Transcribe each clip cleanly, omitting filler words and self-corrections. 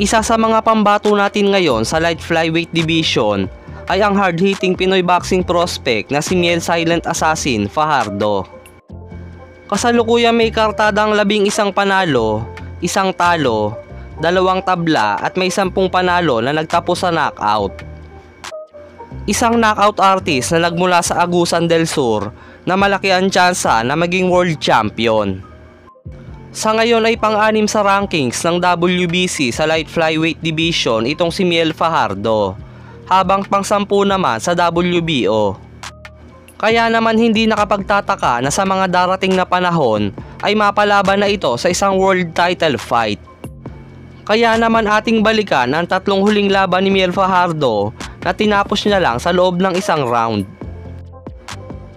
Isa sa mga pambato natin ngayon sa light flyweight division ay ang hard-hitting Pinoy boxing prospect na si Miel Silent Assassin Fajardo. Kasalukuyan may kartadang 11 panalo, 1 talo, 2 tabla at may 10 panalo na nagtapos sa knockout. Isang knockout artist na nagmula sa Agusan del Sur na malaki ang tsansa na maging world champion. Sa ngayon ay pang-anim sa rankings ng WBC sa light flyweight division itong si Miel Fajardo, habang pang-10 naman sa WBO. Kaya naman hindi nakapagtataka na sa mga darating na panahon ay mapalaban na ito sa isang world title fight. Kaya naman ating balikan ang 3 huling laban ni Miel Fajardo na tinapos niya lang sa loob ng isang round.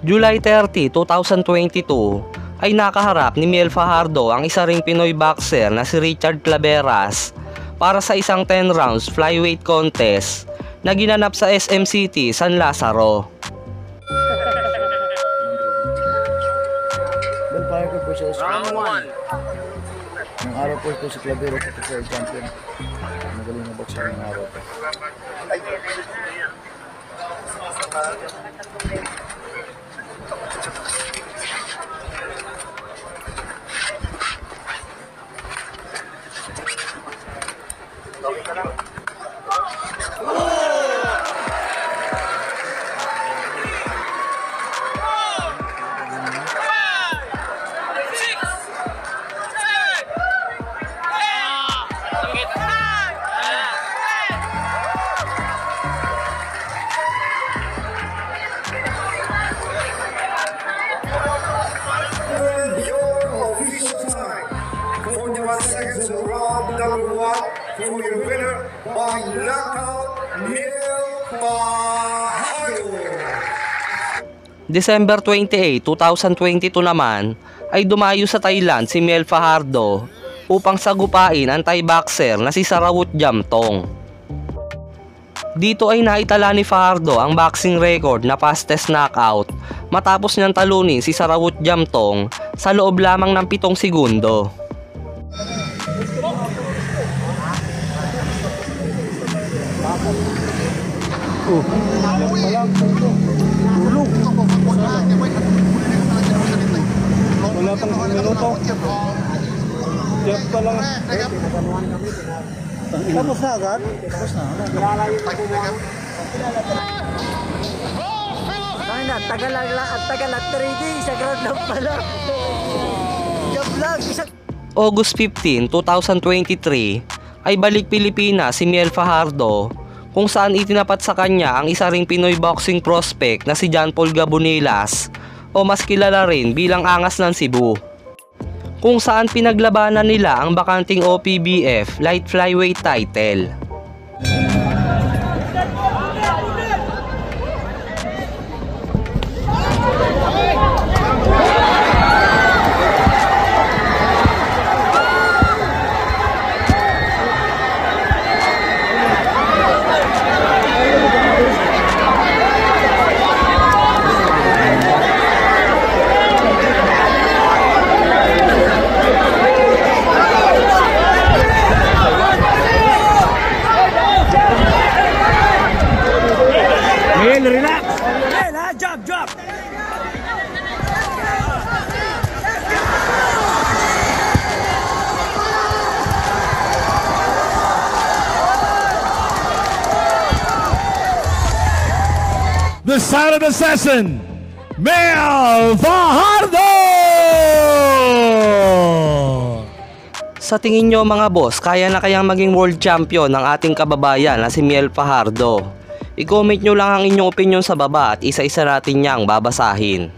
July 30, 2022 ay nakaharap ni Miel Fajardo ang isa ring Pinoy boxer na si Richard Claveras para sa isang 10 rounds flyweight contest na ginanap sa SM City, San Lazaro. Round 1. Ang araw po ito si Claveras at si champion. Magaling na boxer ng araw po. For your winner by knockout, Miel Fajardo. December 28, 2022 naman ay dumayo sa Thailand si Miel Fajardo upang sagupain ang Thai boxer na si Sarawut Jamtong. Dito ay naitala ni Fajardo ang boxing record na fastest knockout matapos niyang talunin si Sarawut Jamtong sa loob lamang ng 7 segundo. Wala pang minuto. Diyan pa lang. Tapos na agad? Tapos na. Tagal at 3D. Sa ground lang pala. Job lang. August 15, 2023 ay balik Pilipinas si Miel Fajardo kung saan itinapat sa kanya ang isa ring Pinoy boxing prospect na si John Paul Gabonilas o mas kilala rin bilang Angas ng Cebu, kung saan pinaglabanan nila ang bakanting OPBF light flyweight title. Relax. Drop. The silent assassin, Miel Fajardo! Sa tingin nyo mga boss, kaya na kayang maging world champion ng ating kababayan na si Miel Fajardo? I-comment nyo lang ang inyong opinion sa baba at isa-isa natin niyang babasahin.